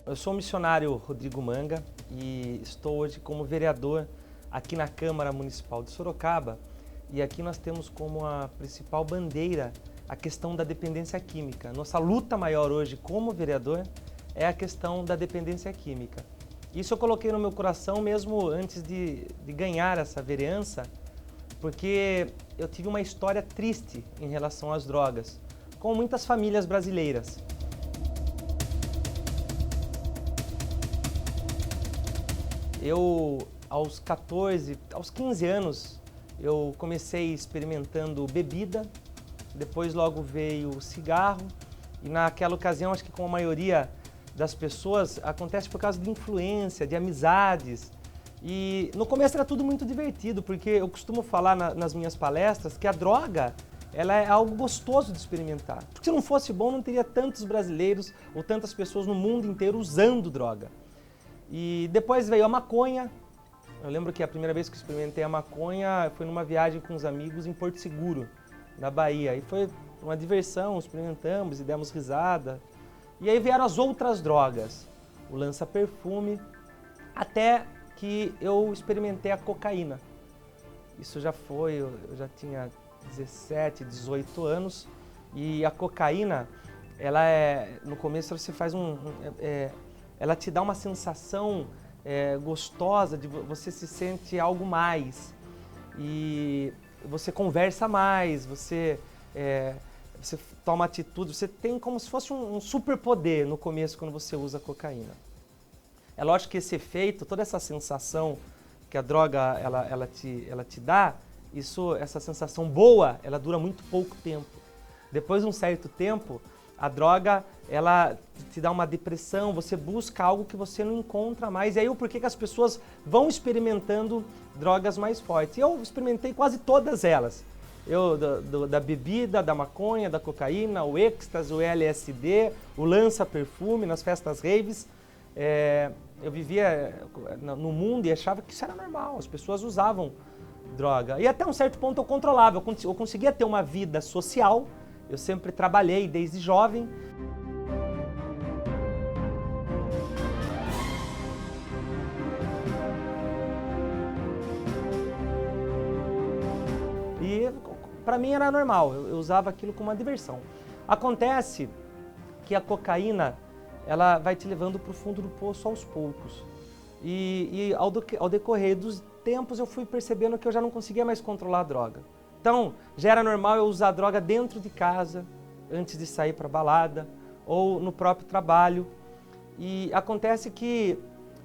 Eu sou o missionário Rodrigo Manga e estou hoje como vereador aqui na Câmara Municipal de Sorocaba, e aqui nós temos como a principal bandeira a questão da dependência química. Nossa luta maior hoje como vereador é a questão da dependência química. Isso eu coloquei no meu coração mesmo antes de ganhar essa vereança, porque eu tive uma história triste em relação às drogas, como muitas famílias brasileiras. Eu, aos 15 anos, eu comecei experimentando bebida, depois logo veio o cigarro, e naquela ocasião, acho que com a maioria das pessoas, acontece por causa de influência, de amizades. E no começo era tudo muito divertido, porque eu costumo falar nas minhas palestras que a droga, ela é algo gostoso de experimentar. Porque se não fosse bom, não teria tantos brasileiros ou tantas pessoas no mundo inteiro usando droga. E depois veio a maconha. Eu lembro que a primeira vez que eu experimentei a maconha foi numa viagem com uns amigos em Porto Seguro, na Bahia. E foi uma diversão, experimentamos e demos risada. E aí vieram as outras drogas, o lança-perfume, até que eu experimentei a cocaína. Isso já foi, eu já tinha 17, 18 anos, e a cocaína, ela no começo você faz ela te dá uma sensação gostosa, você se sente algo mais, e você conversa mais, você toma atitude, você tem como se fosse um superpoder no começo quando você usa cocaína. É lógico que esse efeito, toda essa sensação que a droga ela te dá, essa sensação boa, ela dura muito pouco tempo. Depois de um certo tempo, a droga ela te dá uma depressão, você busca algo que você não encontra mais. E aí o porquê que as pessoas vão experimentando drogas mais fortes. Eu experimentei quase todas elas. Da bebida, da maconha, da cocaína, o êxtase, o LSD, o lança-perfume nas festas raves. Eu vivia no mundo e achava que isso era normal, as pessoas usavam droga. E até um certo ponto eu controlava, eu conseguia ter uma vida social, eu sempre trabalhei desde jovem. E para mim era normal, eu usava aquilo como uma diversão. Acontece que a cocaína, ela vai te levando para o fundo do poço aos poucos. E ao decorrer dos tempos eu fui percebendo que eu já não conseguia mais controlar a droga. Então, já era normal eu usar a droga dentro de casa, antes de sair para balada, ou no próprio trabalho. E acontece que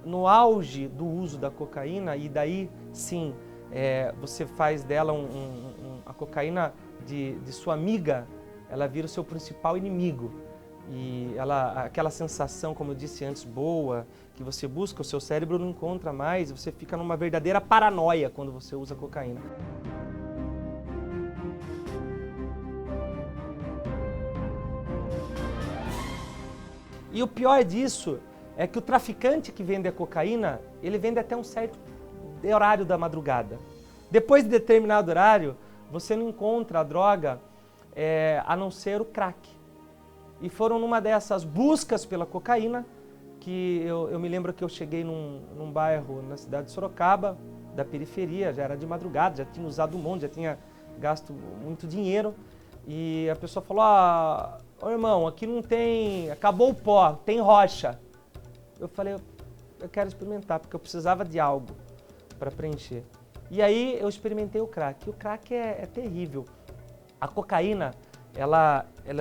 no auge do uso da cocaína, e daí sim, você faz dela a cocaína de sua amiga, ela vira o seu principal inimigo. E aquela sensação, como eu disse antes, boa, que você busca, o seu cérebro não encontra mais, você fica numa verdadeira paranoia quando você usa cocaína. E o pior disso é que o traficante que vende a cocaína, ele vende até um certo horário da madrugada. Depois de determinado horário, você não encontra a droga a não ser o crack. E foram numa dessas buscas pela cocaína que eu me lembro que eu cheguei num bairro na cidade de Sorocaba, da periferia, já era de madrugada, já tinha usado um monte, já tinha gasto muito dinheiro. E a pessoa falou, ô irmão, aqui não tem, acabou o pó, tem rocha. Eu falei, eu quero experimentar, porque eu precisava de algo para preencher. E aí eu experimentei o crack, e o crack é terrível. A cocaína,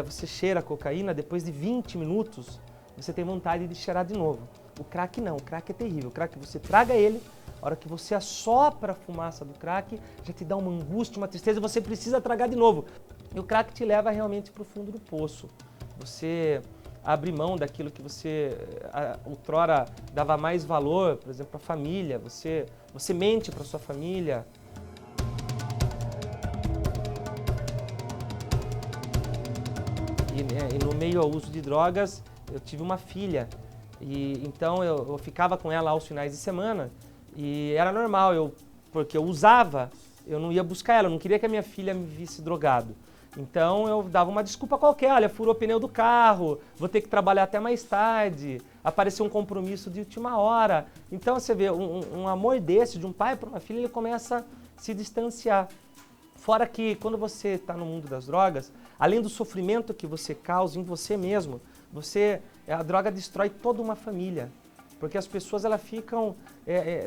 você cheira a cocaína, depois de 20 minutos, você tem vontade de cheirar de novo. O crack não, o crack é terrível. O crack, você traga ele, a hora que você assopra a fumaça do crack, já te dá uma angústia, uma tristeza, você precisa tragar de novo. E o crack te leva realmente para o fundo do poço. Você abre mão daquilo que você outrora dava mais valor, por exemplo, para a família, você mente para sua família. E no meio ao uso de drogas, eu tive uma filha, e então eu ficava com ela aos finais de semana, e era normal, porque eu usava, eu não ia buscar ela, eu não queria que a minha filha me visse drogado. Então eu dava uma desculpa qualquer, olha, furou o pneu do carro, vou ter que trabalhar até mais tarde, aparecer um compromisso de última hora. Então você vê, um amor desse, de um pai para uma filha, ele começa a se distanciar. Fora que quando você está no mundo das drogas, além do sofrimento que você causa em você mesmo, a droga destrói toda uma família. Porque as pessoas elas ficam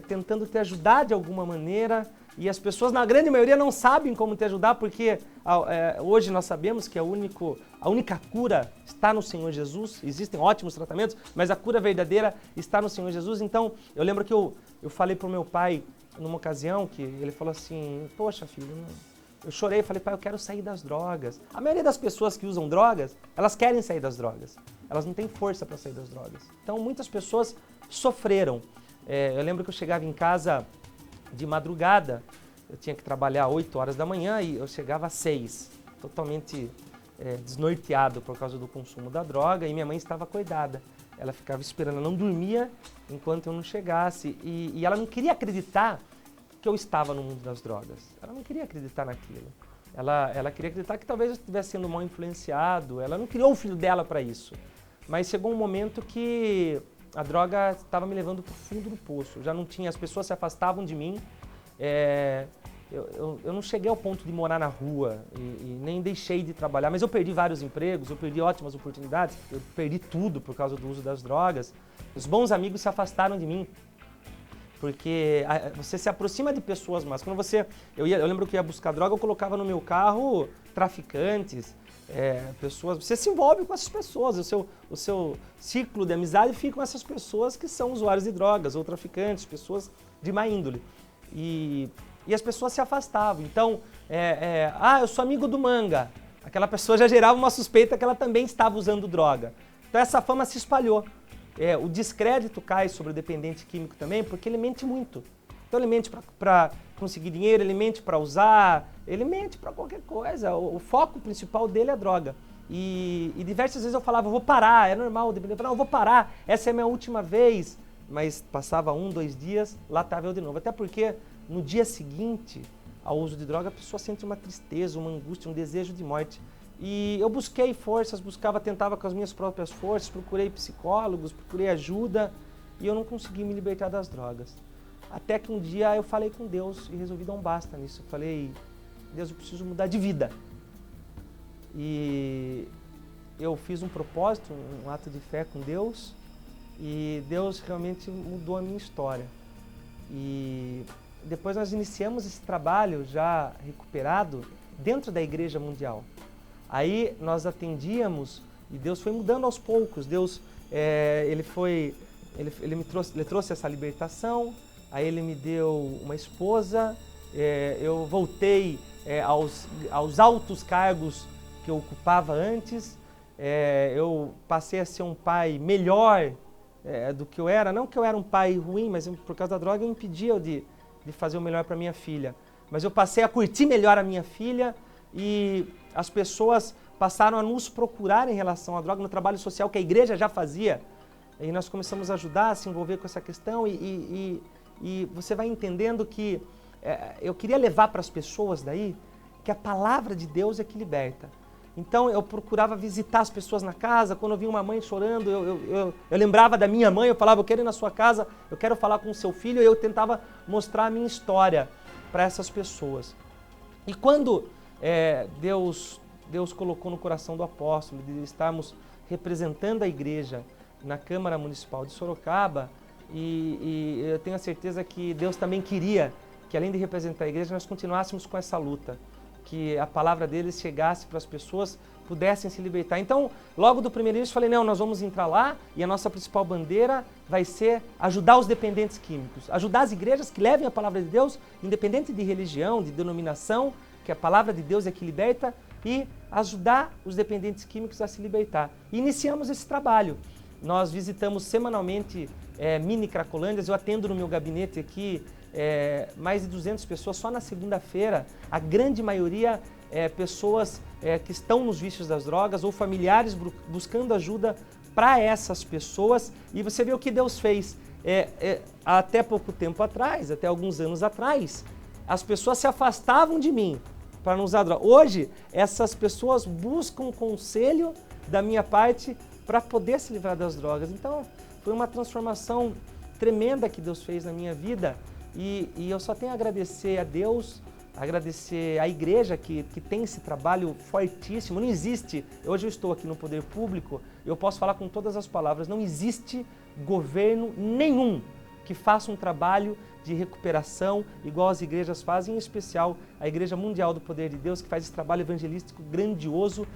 tentando te ajudar de alguma maneira, e as pessoas, na grande maioria, não sabem como te ajudar, porque hoje nós sabemos que a única cura está no Senhor Jesus. Existem ótimos tratamentos, mas a cura verdadeira está no Senhor Jesus. Então, eu lembro que eu falei para o meu pai, numa ocasião, que ele falou assim, poxa filho, eu chorei, falei, pai, eu quero sair das drogas. A maioria das pessoas que usam drogas, elas querem sair das drogas. Elas não têm força para sair das drogas. Então, muitas pessoas sofreram. Eu lembro que eu chegava em casa de madrugada, eu tinha que trabalhar 8 horas da manhã e eu chegava às 6, totalmente desnorteado por causa do consumo da droga, e minha mãe estava acordada. Ela ficava esperando, ela não dormia enquanto eu não chegasse, e ela não queria acreditar que eu estava no mundo das drogas. Ela não queria acreditar naquilo. Ela queria acreditar que talvez eu estivesse sendo mal influenciado. Ela não criou o filho dela para isso. Mas chegou um momento que a droga estava me levando para o fundo do poço. Já não tinha, as pessoas se afastavam de mim. Eu não cheguei ao ponto de morar na rua e nem deixei de trabalhar, mas eu perdi vários empregos, eu perdi ótimas oportunidades, eu perdi tudo por causa do uso das drogas. Os bons amigos se afastaram de mim. Porque você se aproxima de pessoas más. Quando eu lembro que ia buscar droga, eu colocava no meu carro traficantes, pessoas. Você se envolve com essas pessoas, o seu ciclo de amizade fica com essas pessoas que são usuários de drogas ou traficantes, pessoas de má índole. E as pessoas se afastavam. Então, eu sou amigo do Manga. Aquela pessoa já gerava uma suspeita que ela também estava usando droga. Então essa fama se espalhou. O descrédito cai sobre o dependente químico também, porque ele mente muito. Então ele mente para conseguir dinheiro, ele mente para usar, ele mente para qualquer coisa. O foco principal dele é a droga. E diversas vezes eu falava, eu vou parar, é normal, não, eu vou parar, essa é a minha última vez. Mas passava 1, 2 dias, lá estava eu de novo. Até porque no dia seguinte ao uso de droga, a pessoa sente uma tristeza, uma angústia, um desejo de morte. E eu busquei forças, tentava com as minhas próprias forças, procurei psicólogos, procurei ajuda e eu não consegui me libertar das drogas. Até que um dia eu falei com Deus e resolvi dar um basta nisso. Eu falei, Deus, eu preciso mudar de vida. E eu fiz um propósito, um ato de fé com Deus, e Deus realmente mudou a minha história. E depois nós iniciamos esse trabalho já recuperado dentro da Igreja Mundial. Aí nós atendíamos e Deus foi mudando aos poucos. Deus, ele trouxe essa libertação, aí ele me deu uma esposa, eu voltei aos altos cargos que eu ocupava antes, eu passei a ser um pai melhor do que eu era. Não que eu era um pai ruim, mas por causa da droga eu impedia de fazer o melhor para minha filha. Mas eu passei a curtir melhor a minha filha e as pessoas passaram a nos procurar em relação à droga no trabalho social que a igreja já fazia. E nós começamos a ajudar, a se envolver com essa questão e você vai entendendo que eu queria levar para as pessoas daí que a palavra de Deus é que liberta. Então eu procurava visitar as pessoas na casa. Quando eu via uma mãe chorando, eu lembrava da minha mãe, eu falava, eu quero ir na sua casa, eu quero falar com o seu filho, e eu tentava mostrar a minha história para essas pessoas. E quando Deus colocou no coração do apóstolo de estarmos representando a igreja na Câmara Municipal de Sorocaba, e eu tenho a certeza que Deus também queria que, além de representar a igreja, nós continuássemos com essa luta, que a palavra deles chegasse para as pessoas, pudessem se libertar. Então, logo do primeiro início, eu falei, não, nós vamos entrar lá e a nossa principal bandeira vai ser ajudar os dependentes químicos, ajudar as igrejas que levem a palavra de Deus, independente de religião, de denominação, que a palavra de Deus é que liberta, e ajudar os dependentes químicos a se libertar. E iniciamos esse trabalho. Nós visitamos semanalmente mini Cracolândias. Eu atendo no meu gabinete aqui mais de 200 pessoas só na segunda-feira. A grande maioria pessoas que estão nos vícios das drogas ou familiares buscando ajuda para essas pessoas. E você vê o que Deus fez. Até pouco tempo atrás, até alguns anos atrás, as pessoas se afastavam de mim para não usar droga. Hoje, essas pessoas buscam conselho da minha parte para poder se livrar das drogas. Então, Foi uma transformação tremenda que Deus fez na minha vida e eu só tenho a agradecer a Deus, agradecer à igreja que tem esse trabalho fortíssimo. Não existe, hoje eu estou aqui no poder público, eu posso falar com todas as palavras, não existe governo nenhum que faça um trabalho de recuperação igual as igrejas fazem, em especial a Igreja Mundial do Poder de Deus, que faz esse trabalho evangelístico grandioso,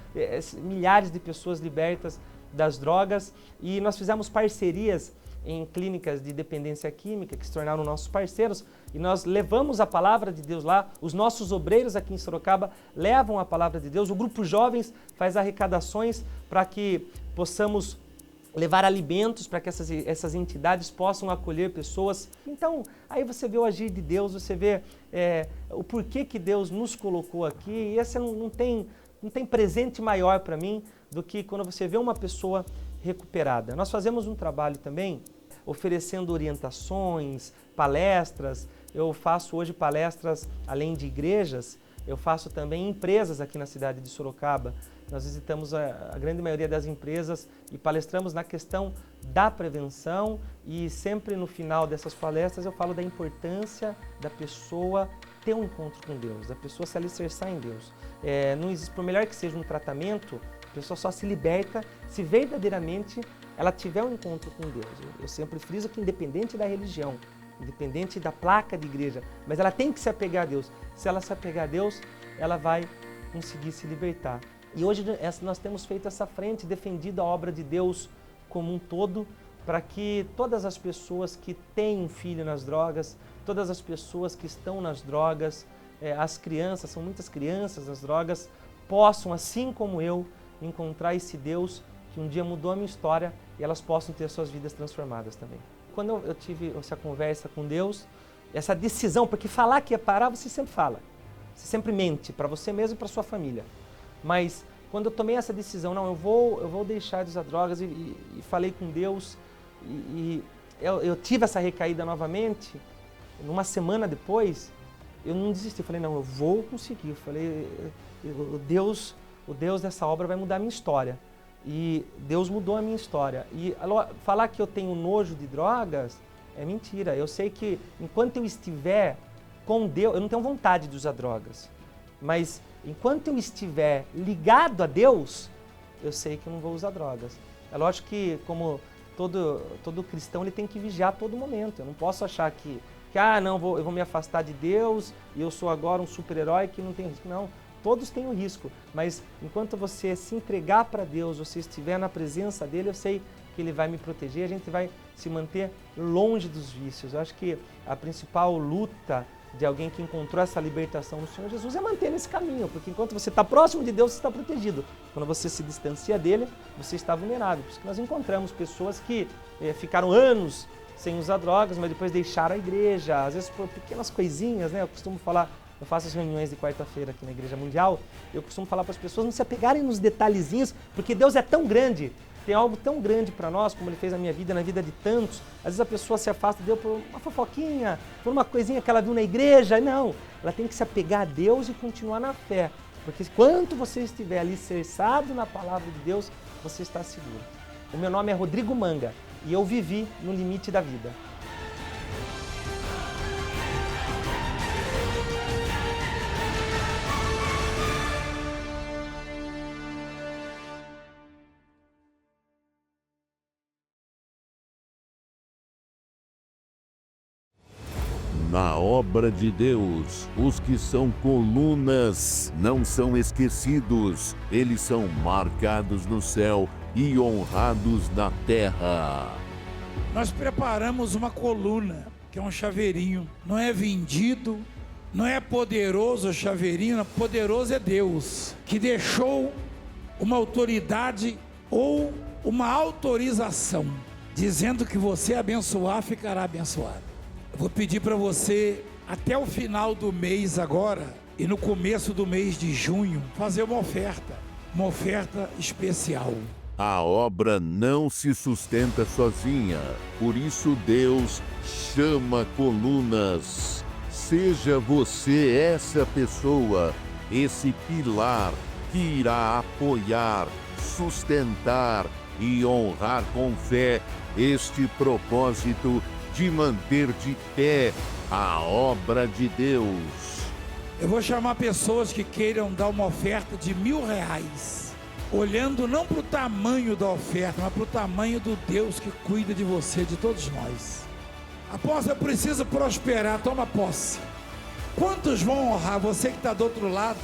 milhares de pessoas libertas das drogas, e nós fizemos parcerias em clínicas de dependência química que se tornaram nossos parceiros e nós levamos a palavra de Deus lá, os nossos obreiros aqui em Sorocaba levam a palavra de Deus, o Grupo Jovens faz arrecadações para que possamos levar alimentos para que essas entidades possam acolher pessoas. Então, aí você vê o agir de Deus, você vê o porquê que Deus nos colocou aqui, e esse não tem presente maior para mim do que quando você vê uma pessoa recuperada. Nós fazemos um trabalho também oferecendo orientações, palestras. Eu faço hoje palestras além de igrejas, eu faço também em empresas aqui na cidade de Sorocaba. Nós visitamos a grande maioria das empresas e palestramos na questão da prevenção e sempre no final dessas palestras eu falo da importância da pessoa ter um encontro com Deus, da pessoa se alicerçar em Deus. Não existe, por melhor que seja um tratamento, a pessoa só se liberta se verdadeiramente ela tiver um encontro com Deus. Eu sempre friso que independente da religião, independente da placa de igreja, mas ela tem que se apegar a Deus. Se ela se apegar a Deus, ela vai conseguir se libertar. E hoje nós temos feito essa frente, defendido a obra de Deus como um todo, para que todas as pessoas que têm um filho nas drogas, todas as pessoas que estão nas drogas, as crianças, são muitas crianças nas drogas, possam, assim como eu, encontrar esse Deus que um dia mudou a minha história e elas possam ter suas vidas transformadas também. Quando eu tive essa conversa com Deus, essa decisão, porque falar que ia parar, você sempre fala, você sempre mente para você mesmo e para sua família. Mas quando eu tomei essa decisão, não, eu vou deixar de usar drogas e falei com Deus e eu tive essa recaída novamente, numa semana depois, eu não desisti, eu falei, não, eu vou conseguir. Eu falei, o Deus dessa obra vai mudar a minha história. E Deus mudou a minha história. E falar que eu tenho nojo de drogas é mentira. Eu sei que enquanto eu estiver com Deus, eu não tenho vontade de usar drogas, mas enquanto eu estiver ligado a Deus, eu sei que eu não vou usar drogas. É lógico que, como todo cristão, ele tem que vigiar a todo momento. Eu não posso achar que não, eu vou me afastar de Deus e eu sou agora um super-herói que não tem risco. Não, todos têm o risco, mas enquanto você se entregar para Deus, você estiver na presença dele, eu sei que ele vai me proteger, a gente vai se manter longe dos vícios. Eu acho que a principal luta de alguém que encontrou essa libertação no Senhor Jesus é manter nesse caminho, porque enquanto você está próximo de Deus, você está protegido. Quando você se distancia dele, você está vulnerável. Por isso que nós encontramos pessoas que ficaram anos sem usar drogas, mas depois deixaram a igreja, às vezes por pequenas coisinhas, né? Eu costumo falar, eu faço as reuniões de quarta-feira aqui na Igreja Mundial, eu costumo falar para as pessoas não se apegarem nos detalhezinhos, porque Deus é tão grande, tem algo tão grande para nós, como Ele fez na minha vida, na vida de tantos. Às vezes a pessoa se afasta de Deus por uma fofoquinha, por uma coisinha que ela viu na igreja. Não, ela tem que se apegar a Deus e continuar na fé, porque enquanto você estiver alicerçado na palavra de Deus, você está seguro. O meu nome é Rodrigo Manga e eu vivi no limite da vida. Na obra de Deus, os que são colunas não são esquecidos, eles são marcados no céu e honrados na terra. Nós preparamos uma coluna, que é um chaveirinho. Não é vendido, não é poderoso o chaveirinho, poderoso é Deus, que deixou uma autoridade ou uma autorização, dizendo que você abençoar, ficará abençoado. Eu vou pedir para você, até o final do mês agora, e no começo do mês de junho, fazer uma oferta especial. A obra não se sustenta sozinha, por isso Deus chama colunas. Seja você essa pessoa, esse pilar que irá apoiar, sustentar e honrar com fé este propósito de manter de pé a obra de Deus. Eu vou chamar pessoas que queiram dar uma oferta de R$1.000, olhando não para o tamanho da oferta, mas para o tamanho do Deus que cuida de você, de todos nós. Apóstolo, eu preciso prosperar, toma posse. Quantos vão honrar? Você que está do outro lado.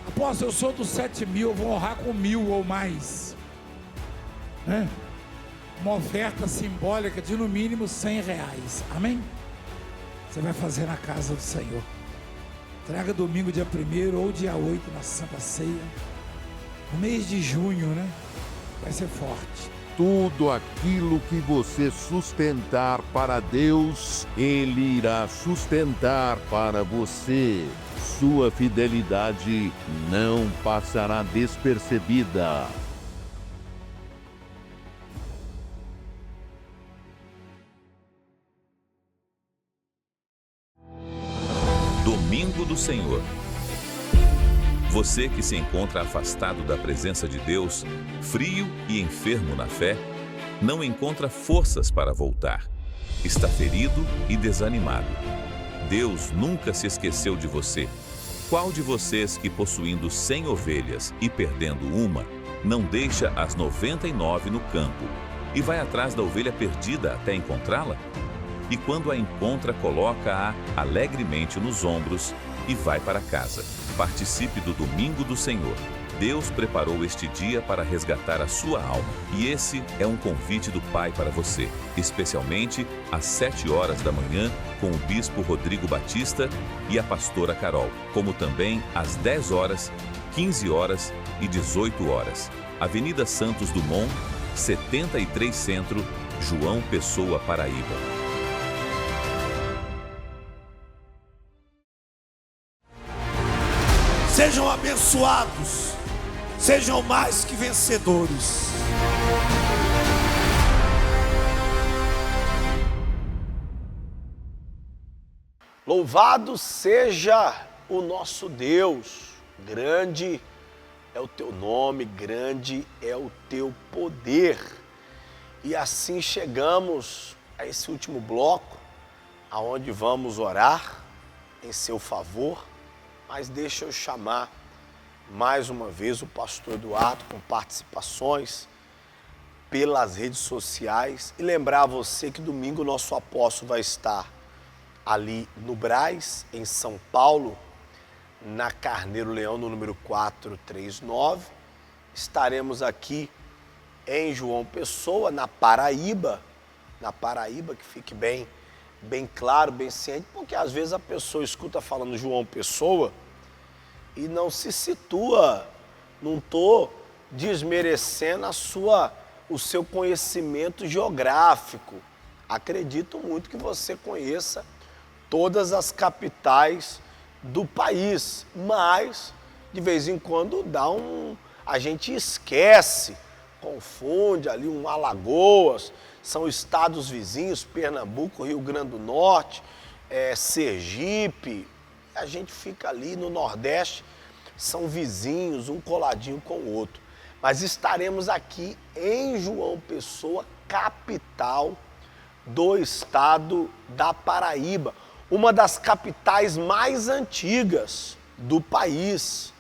Apóstolo, eu sou dos 7.000, eu vou honrar com 1.000 ou mais. Uma oferta simbólica de no mínimo R$100. Amém? Você vai fazer na casa do Senhor. Traga domingo dia 1º ou dia 8 na Santa Ceia. No mês de junho, vai ser forte. Tudo aquilo que você sustentar para Deus, Ele irá sustentar para você. Sua fidelidade não passará despercebida. Domingo do Senhor. Você que se encontra afastado da presença de Deus, frio e enfermo na fé, não encontra forças para voltar. Está ferido e desanimado. Deus nunca se esqueceu de você. Qual de vocês que, possuindo 100 ovelhas e perdendo uma, não deixa as 99 no campo e vai atrás da ovelha perdida até encontrá-la? E quando a encontra, coloca-a alegremente nos ombros e vai para casa. Participe do Domingo do Senhor. Deus preparou este dia para resgatar a sua alma. E esse é um convite do Pai para você, especialmente às 7 horas da manhã, com o Bispo Rodrigo Batista e a Pastora Carol, como também às 10 horas, 15 horas e 18 horas. Avenida Santos Dumont, 73 Centro, João Pessoa, Paraíba. Sejam abençoados, sejam mais que vencedores. Louvado seja o nosso Deus, grande é o teu nome, grande é o teu poder. E assim chegamos a esse último bloco, aonde vamos orar em seu favor. Mas deixa eu chamar mais uma vez o pastor Eduardo com participações pelas redes sociais e lembrar a você que domingo o nosso apóstolo vai estar ali no Brás, em São Paulo, na Carneiro Leão, no número 439. Estaremos aqui em João Pessoa, na Paraíba, que fique bem claro, bem ciente, porque às vezes a pessoa escuta falando João Pessoa e não se situa, não estou desmerecendo o seu conhecimento geográfico. Acredito muito que você conheça todas as capitais do país, mas de vez em quando a gente esquece, confunde ali um Alagoas, são estados vizinhos, Pernambuco, Rio Grande do Norte, Sergipe, a gente fica ali no Nordeste, são vizinhos, um coladinho com o outro. Mas estaremos aqui em João Pessoa, capital do estado da Paraíba, uma das capitais mais antigas do país,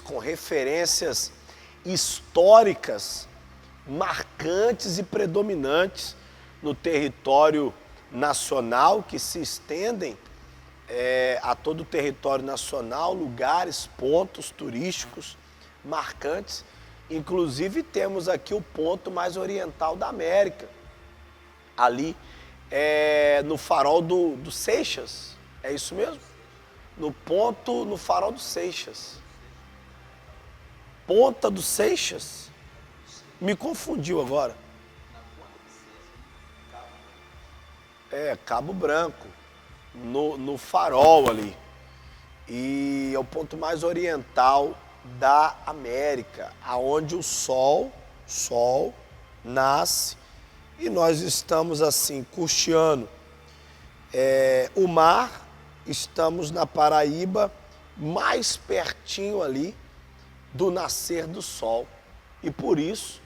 com referências históricas marcantes e predominantes no território nacional, que se estendem a todo o território nacional, lugares, pontos turísticos marcantes. Inclusive temos aqui o ponto mais oriental da América, ali no farol do Seixas, é isso mesmo? No farol do Seixas. Ponta do Seixas? Me confundiu agora. Cabo Branco, no farol ali. E é o ponto mais oriental da América, aonde o sol nasce e nós estamos assim, custeando o mar, estamos na Paraíba, mais pertinho ali do nascer do sol. E por isso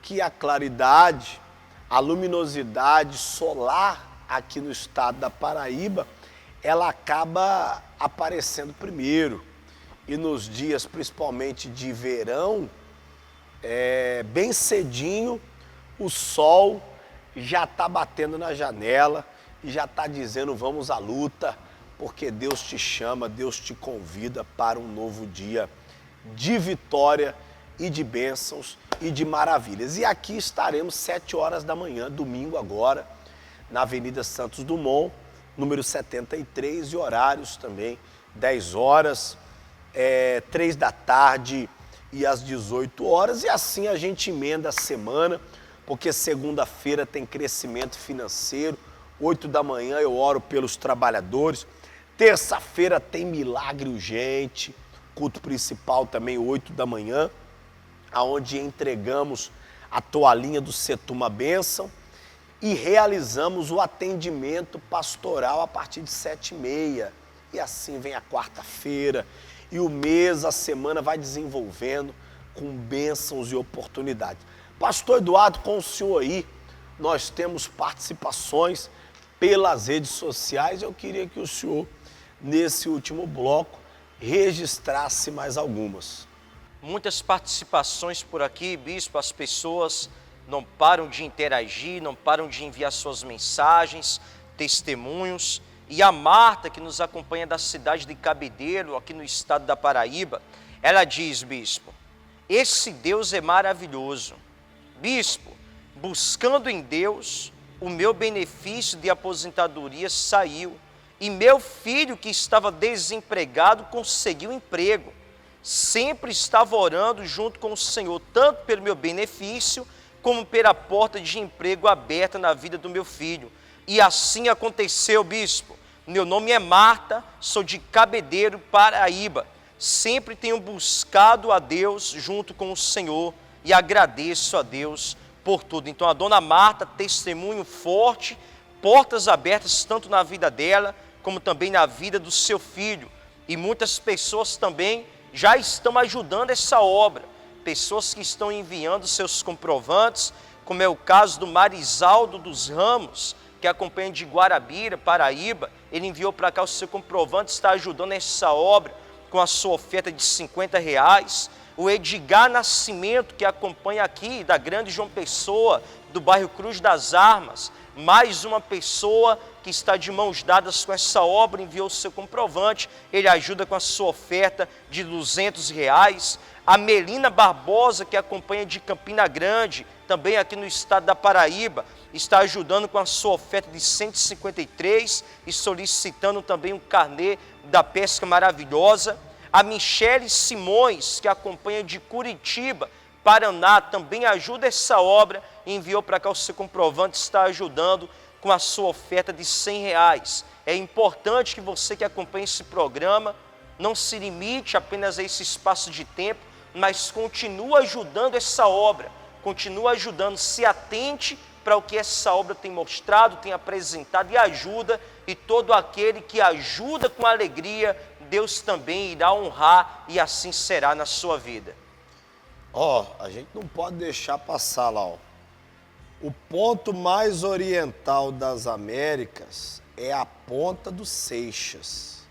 que a claridade, a luminosidade solar aqui no estado da Paraíba, ela acaba aparecendo primeiro. E nos dias principalmente de verão, bem cedinho, o sol já está batendo na janela e já está dizendo vamos à luta, porque Deus te chama, Deus te convida para um novo dia de vitória e de bênçãos e de maravilhas. E aqui estaremos 7 horas da manhã, domingo agora, na Avenida Santos Dumont, número 73, e horários também, 10 horas, 3 da tarde e às 18 horas. E assim a gente emenda a semana, porque segunda-feira tem crescimento financeiro, 8 da manhã eu oro pelos trabalhadores, terça-feira tem milagre urgente, culto principal também 8 da manhã, aonde entregamos a toalhinha do Setuma Bênção e realizamos o atendimento pastoral a partir de 7h30. E assim vem a quarta-feira e o mês, a semana vai desenvolvendo com bênçãos e oportunidades. Pastor Eduardo, com o senhor aí, nós temos participações pelas redes sociais. Eu queria que o senhor, nesse último bloco, registrasse mais algumas. Muitas participações por aqui, bispo, as pessoas não param de interagir, não param de enviar suas mensagens, testemunhos. E a Marta, que nos acompanha da cidade de Cabedelo, aqui no estado da Paraíba, ela diz, bispo, esse Deus é maravilhoso. Bispo, buscando em Deus, o meu benefício de aposentadoria saiu e meu filho que estava desempregado conseguiu emprego. Sempre estava orando junto com o Senhor, tanto pelo meu benefício, como pela porta de emprego aberta na vida do meu filho. E assim aconteceu, bispo. Meu nome é Marta, sou de Cabedelo, Paraíba. Sempre tenho buscado a Deus junto com o Senhor e agradeço a Deus por tudo. Então a dona Marta, testemunho forte, portas abertas tanto na vida dela, como também na vida do seu filho. E muitas pessoas também já estão ajudando essa obra. Pessoas que estão enviando seus comprovantes, como é o caso do Marisaldo dos Ramos, que acompanha de Guarabira, Paraíba. Ele enviou para cá o seu comprovante, está ajudando essa obra com a sua oferta de R$50. O Edgar Nascimento, que acompanha aqui da Grande João Pessoa, do bairro Cruz das Armas, mais uma pessoa que está de mãos dadas com essa obra, enviou o seu comprovante, ele ajuda com a sua oferta de R$200. A Melina Barbosa, que acompanha de Campina Grande, também aqui no estado da Paraíba, está ajudando com a sua oferta de R$153 e solicitando também um carnê da pesca maravilhosa. A Michele Simões, que acompanha de Curitiba, Paraná, também ajuda essa obra, enviou para cá o seu comprovante, está ajudando com a sua oferta de R$100. É importante que você que acompanha esse programa não se limite apenas a esse espaço de tempo, mas continue ajudando essa obra, continue ajudando, se atente para o que essa obra tem mostrado, tem apresentado e ajuda, e todo aquele que ajuda com alegria, Deus também irá honrar e assim será na sua vida. A gente não pode deixar passar lá, O ponto mais oriental das Américas é a Ponta dos Seixas,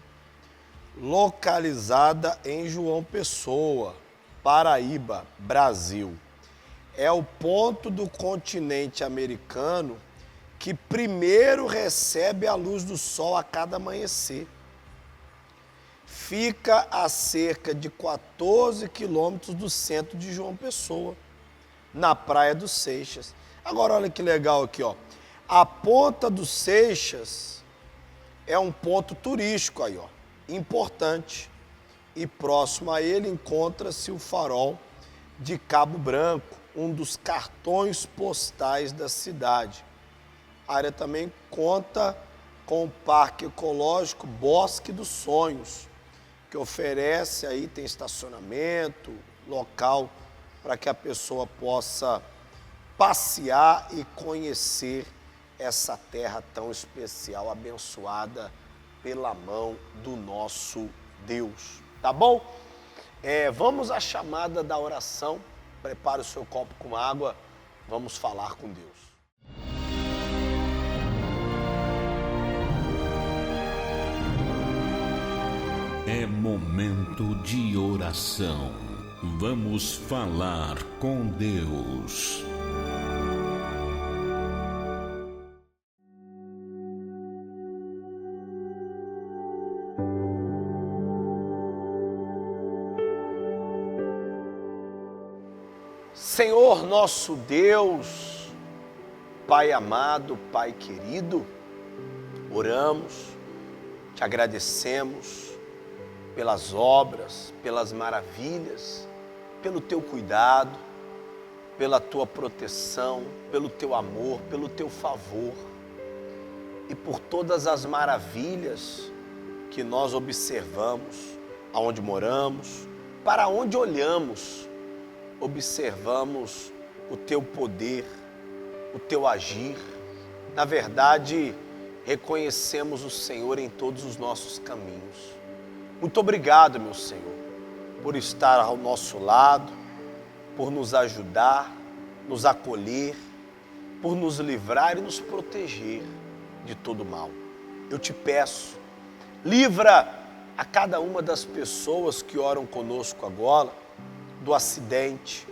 localizada em João Pessoa, Paraíba, Brasil. É o ponto do continente americano que primeiro recebe a luz do sol a cada amanhecer. Fica a cerca de 14 quilômetros do centro de João Pessoa, na Praia dos Seixas. Agora olha que legal aqui, A Ponta dos Seixas é um ponto turístico aí, importante. E próximo a ele encontra-se o farol de Cabo Branco, um dos cartões postais da cidade. A área também conta com o Parque Ecológico Bosque dos Sonhos, que oferece aí, tem estacionamento, local para que a pessoa possa passear e conhecer essa terra tão especial, abençoada pela mão do nosso Deus. Tá bom? Vamos à chamada da oração. Prepare o seu copo com água. Vamos falar com Deus. É momento de oração. Vamos falar com Deus. Senhor nosso Deus, Pai amado, Pai querido, oramos, te agradecemos pelas obras, pelas maravilhas, pelo teu cuidado, pela tua proteção, pelo teu amor, pelo teu favor e por todas as maravilhas que nós observamos, aonde moramos, para onde olhamos, observamos o teu poder, o teu agir. Na verdade, reconhecemos o Senhor em todos os nossos caminhos. Muito obrigado, meu Senhor, por estar ao nosso lado, por nos ajudar, nos acolher, por nos livrar e nos proteger de todo mal. Eu te peço, livra a cada uma das pessoas que oram conosco agora, do acidente,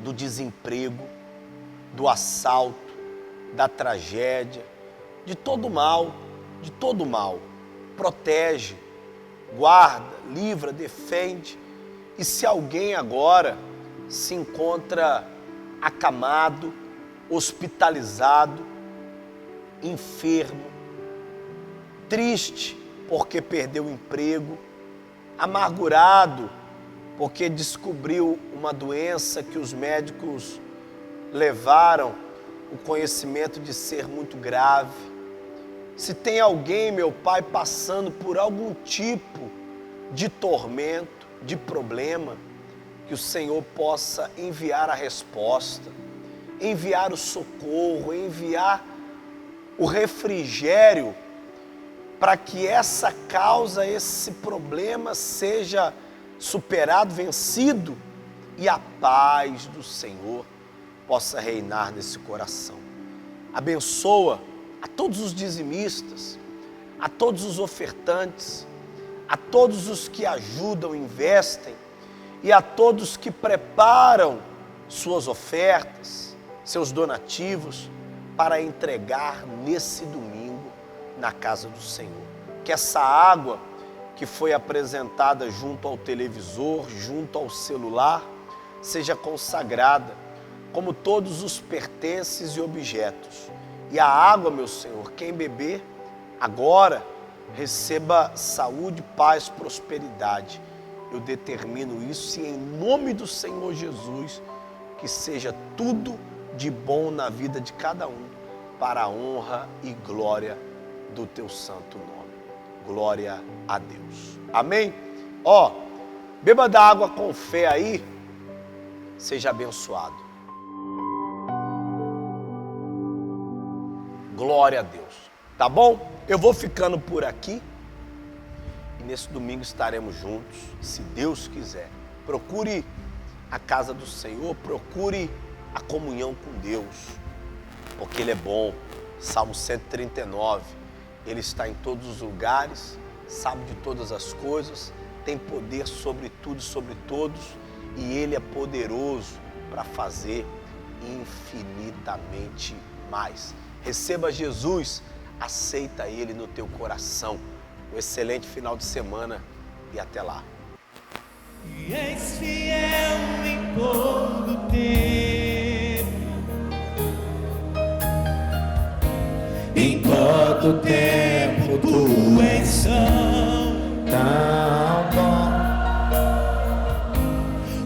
do desemprego, do assalto, da tragédia, de todo mal, de todo mal. Protege, guarda, livra, defende. E se alguém agora se encontra acamado, hospitalizado, enfermo, triste porque perdeu o emprego, amargurado porque descobriu uma doença que os médicos levaram o conhecimento de ser muito grave. Se tem alguém, meu Pai, passando por algum tipo de tormento, de problema, que o Senhor possa enviar a resposta, enviar o socorro, enviar o refrigério para que essa causa, esse problema seja superado, vencido, e a paz do Senhor possa reinar nesse coração. Abençoa a todos os dizimistas, a todos os ofertantes, a todos os que ajudam, investem, e a todos que preparam suas ofertas, seus donativos, para entregar nesse domingo na casa do Senhor. Que essa água que foi apresentada junto ao televisor, junto ao celular, seja consagrada, como todos os pertences e objetos. E a água, meu Senhor, quem beber agora, receba saúde, paz, prosperidade. Eu determino isso e em nome do Senhor Jesus, que seja tudo de bom na vida de cada um, para a honra e glória do teu santo nome. Glória a Deus. Amém? Beba da água com fé aí, seja abençoado. Glória a Deus. Tá bom? Eu vou ficando por aqui e nesse domingo estaremos juntos, se Deus quiser. Procure a casa do Senhor, procure a comunhão com Deus, porque Ele é bom. Salmo 139, Ele está em todos os lugares, sabe de todas as coisas, tem poder sobre tudo e sobre todos, e Ele é poderoso para fazer infinitamente mais. Receba Jesus, aceita Ele no teu coração. Um excelente final de semana e até lá. E és fiel em todo tempo, em todo tempo tu és santo,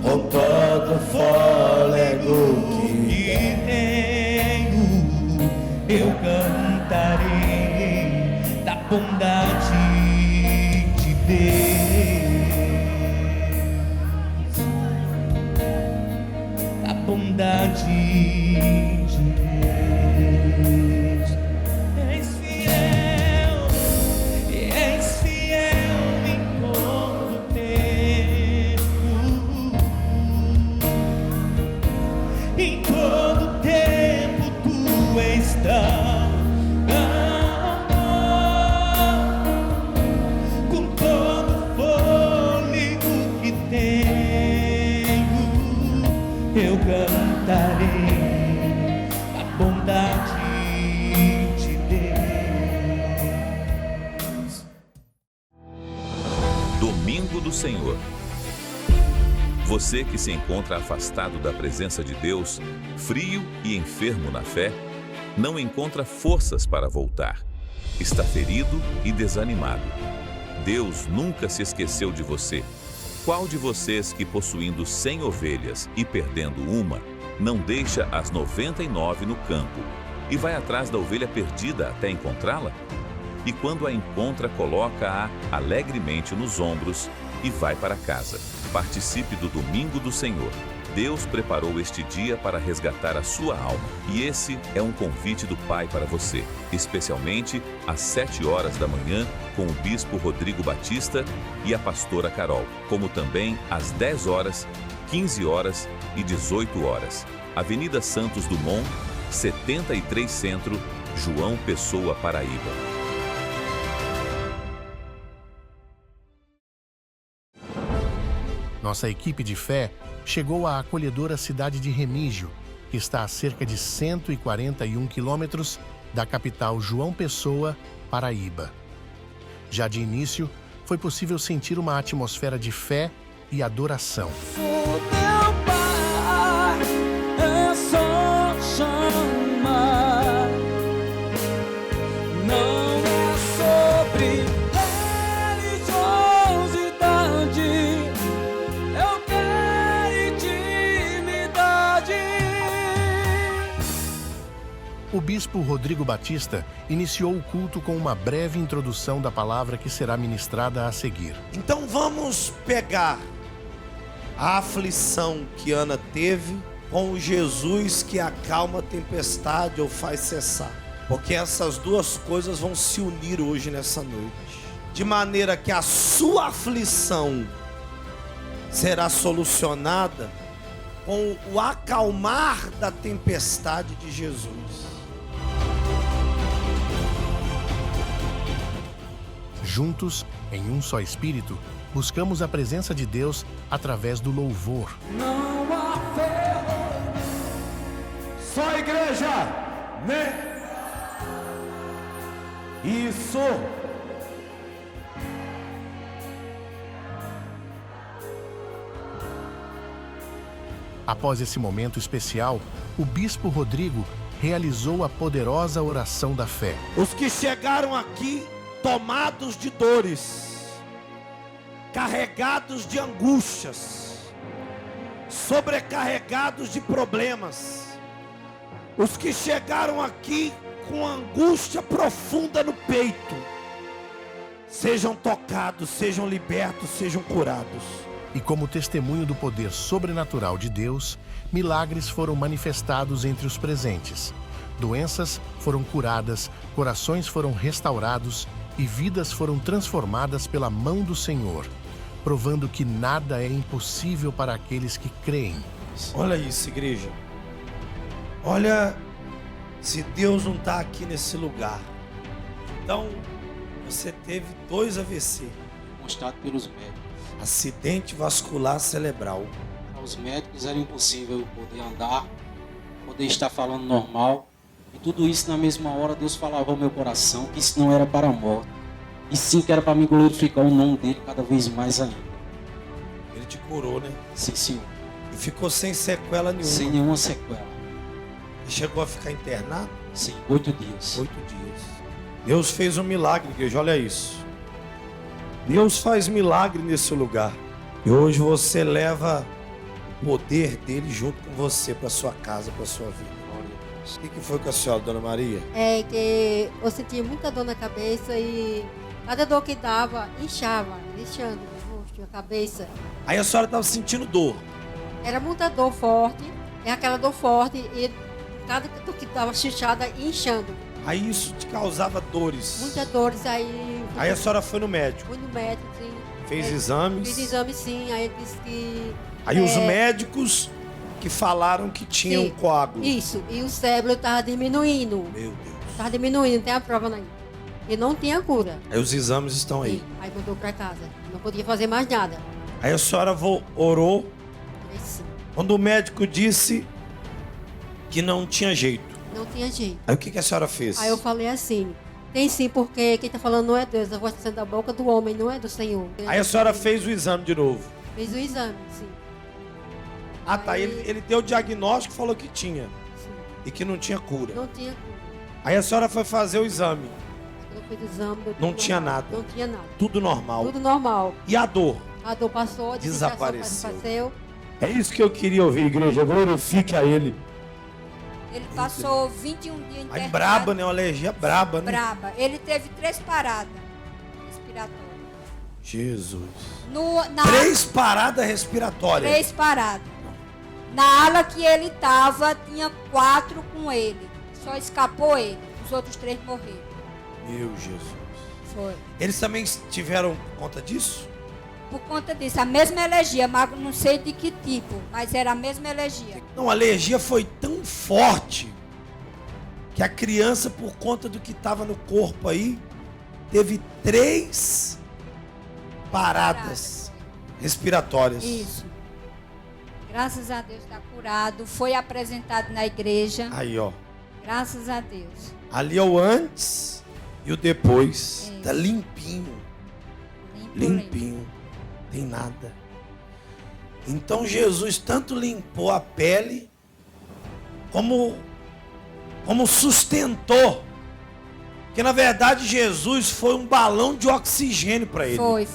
com todo fôlego que tenho, eu cantarei da bondade de Deus, da bondade de Deus. És fiel em todo tempo, domingo do Senhor. Você que se encontra afastado da presença de Deus, frio e enfermo na fé, não encontra forças para voltar. Está ferido e desanimado. Deus nunca se esqueceu de você. Qual de vocês que, possuindo 100 ovelhas e perdendo uma, não deixa as 99 no campo e vai atrás da ovelha perdida até encontrá-la? E quando a encontra, coloca-a alegremente nos ombros e vai para casa. Participe do domingo do Senhor. Deus preparou este dia para resgatar a sua alma. E esse é um convite do Pai para você, especialmente às 7 horas da manhã, com o Bispo Rodrigo Batista e a pastora Carol, como também às 10 horas, 15 horas e 18 horas. Avenida Santos Dumont, 73 Centro, João Pessoa, Paraíba. Nossa equipe de fé chegou à acolhedora cidade de Remígio, que está a cerca de 141 quilômetros da capital João Pessoa, Paraíba. Já de início, foi possível sentir uma atmosfera de fé e adoração. Sou teu pai, é só chamar. Não é sobre religiosidade, eu quero intimidade. O bispo Rodrigo Batista iniciou o culto com uma breve introdução da palavra que será ministrada a seguir. Então vamos pegar a aflição que Ana teve com o Jesus que acalma a tempestade ou faz cessar. Porque essas duas coisas vão se unir hoje nessa noite. De maneira que a sua aflição será solucionada com o acalmar da tempestade de Jesus. Juntos, em um só espírito, buscamos a presença de Deus através do louvor. Não há fé, Só a igreja, né? Isso. Após esse momento especial, o bispo Rodrigo realizou a poderosa oração da fé. Os que chegaram aqui tomados de dores, carregados de angústias, sobrecarregados de problemas, os que chegaram aqui com angústia profunda no peito, sejam tocados, sejam libertos, sejam curados. E como testemunho do poder sobrenatural de Deus, milagres foram manifestados entre os presentes. Doenças foram curadas, corações foram restaurados e vidas foram transformadas pela mão do Senhor, provando que nada é impossível para aqueles que creem. Olha isso, igreja. Olha, se Deus não está aqui nesse lugar. Então, você teve 2 AVC. Constado pelos médicos. Acidente vascular cerebral. Para os médicos era impossível eu poder andar, poder estar falando normal. E tudo isso na mesma hora Deus falava ao meu coração que isso não era para a morte. E sim que era para me glorificar o nome dele cada vez mais ainda. Ele te curou, né? Sim, Senhor. E ficou sem sequela nenhuma. Sem nenhuma sequela. E chegou a ficar internado? Sim, 8 dias. 8 dias. Deus fez um milagre, igreja, olha isso. Deus faz milagre nesse lugar. E hoje você leva o poder dele junto com você para sua casa, para sua vida. O que foi com a senhora, dona Maria? É que eu sentia muita dor na cabeça e cada dor que dava, inchando o rosto, a cabeça. Aí a senhora estava sentindo dor. Era muita dor forte, é aquela dor forte e cada dor que dava inchada e inchando. Aí isso te causava dores. Muitas dores, aí a senhora foi no médico? Fui no médico, sim. Fez exames? Fiz exame, sim, aí ele disse que... Aí os médicos que falaram que tinha um coágulo. Isso, e o cérebro estava diminuindo. Meu Deus. Estava diminuindo, tem a prova aí. E não tinha cura. Aí os exames estão aí. Sim. Aí voltou para casa, não podia fazer mais nada. Aí a senhora orou. Sim. Quando o médico disse que não tinha jeito. Não tinha jeito. Aí o que a senhora fez? Aí eu falei assim, Tem sim, porque quem está falando não é Deus. A voz está saindo da boca do homem, não é do Senhor. Aí a senhora fez o exame de novo. Fez o exame, sim. Ah, tá. Aí- Ele deu o diagnóstico e falou que tinha. Sim. E que não tinha cura. Não tinha cura. Aí a senhora foi fazer o exame. Quando eu fiz o exame, deu tudo Não tinha normal. nada. Não tinha nada. Tudo normal. Tudo normal. E a dor? A dor passou, a Desapareceu. desintegração É isso que eu queria ouvir, igreja. Glorifique a ele. Ele passou 21 dias internado. Aí braba, né? Uma alergia braba, né? Braba. Ele teve 3 paradas respiratórias. Jesus. Na 3 paradas respiratórias. 3 paradas. Na ala que ele estava, tinha 4 com ele. Só escapou ele. Os outros 3 morreram. Meu Jesus. Foi. Eles também tiveram conta disso? Por conta disso, a mesma alergia, mas não sei de que tipo, mas era a mesma alergia. Não, a alergia foi tão forte que a criança, por conta do que estava no corpo aí, teve 3 paradas respiratórias. Isso. Graças a Deus está curado. Foi apresentado na igreja. Aí, ó. Graças a Deus. Ali é o antes e o depois. Isso. Tá limpinho. Limpinho. Tem nada. Então Jesus tanto limpou a pele, como sustentou. Porque na verdade Jesus foi um balão de oxigênio para ele. Foi.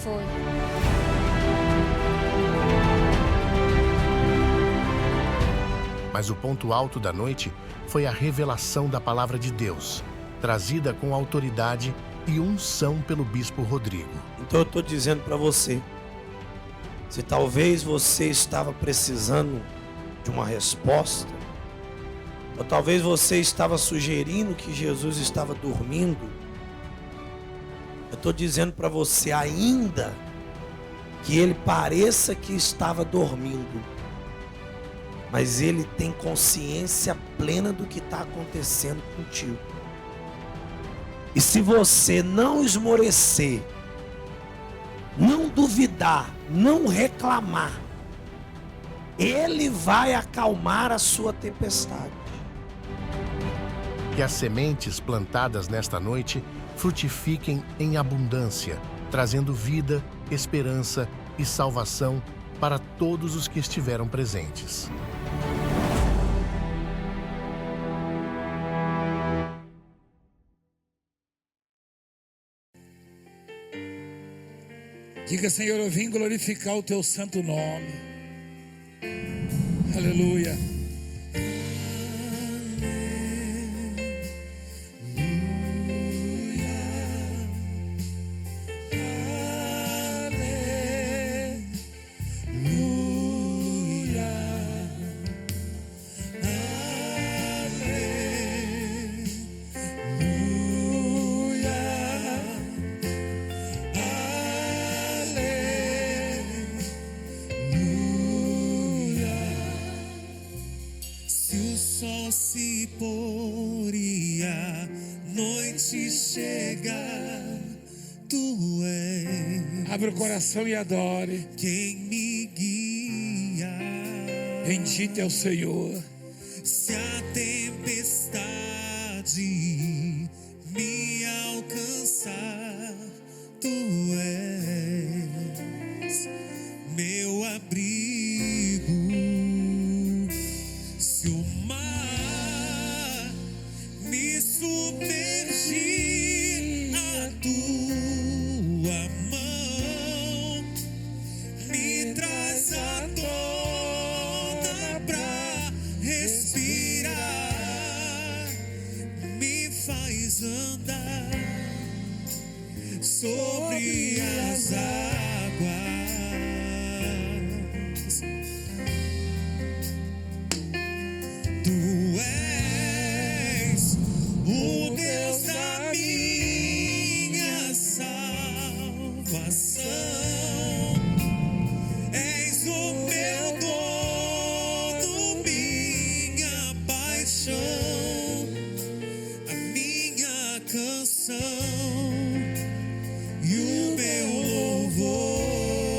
Mas o ponto alto da noite foi a revelação da palavra de Deus, trazida com autoridade e unção pelo bispo Rodrigo. Então eu estou dizendo para você, se talvez você estava precisando de uma resposta, ou talvez você estava sugerindo que Jesus estava dormindo, eu estou dizendo para você, ainda que ele pareça que estava dormindo, mas ele tem consciência plena do que está acontecendo contigo. E se você não esmorecer, não duvidar, não reclamar, ele vai acalmar a sua tempestade. Que as sementes plantadas nesta noite frutifiquem em abundância, trazendo vida, esperança e salvação para todos os que estiveram presentes. Diga, Senhor, eu vim glorificar o teu santo nome. Aleluia. Se o sol se pôr e a noite chegar, tu és. Abre o coração e adore. Quem me guia. Bendito é o Senhor. Se a tempestade me alcançar, tu és meu abrigo. Se o mar me submergir, a tua mão me traz a tona pra respirar, me faz andar sobre as águas. Tu és o Deus da minha salvação. És o meu dono, minha paixão, a minha canção e o meu louvor.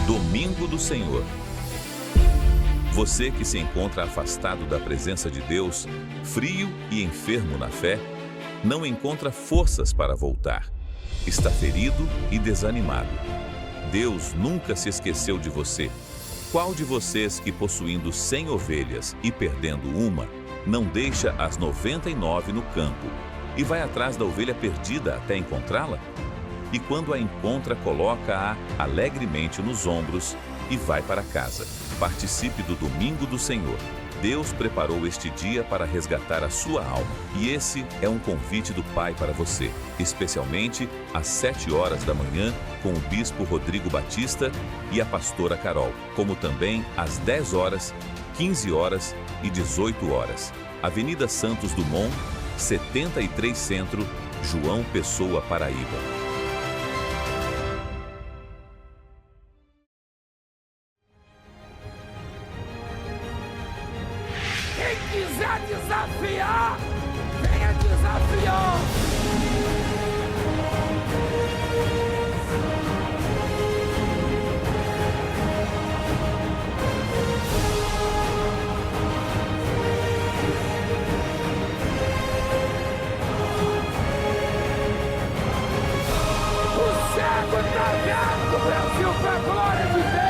Domingo do Senhor. Você que se encontra afastado da presença de Deus, frio e enfermo na fé, não encontra forças para voltar. Está ferido e desanimado. Deus nunca se esqueceu de você. Qual de vocês que, possuindo 100 ovelhas e perdendo uma, não deixa as 99 no campo e vai atrás da ovelha perdida até encontrá-la? E quando a encontra, coloca-a alegremente nos ombros e vai para casa. Participe do Domingo do Senhor. Deus preparou este dia para resgatar a sua alma. E esse é um convite do Pai para você, especialmente às 7 horas da manhã, com o Bispo Rodrigo Batista e a Pastora Carol, como também às 10 horas, 15 horas e 18 horas. Avenida Santos Dumont, 73 Centro, João Pessoa, Paraíba. Quem quiser desafiar, venha desafiar. O cego está vendo, o Brasil para a glória de Deus.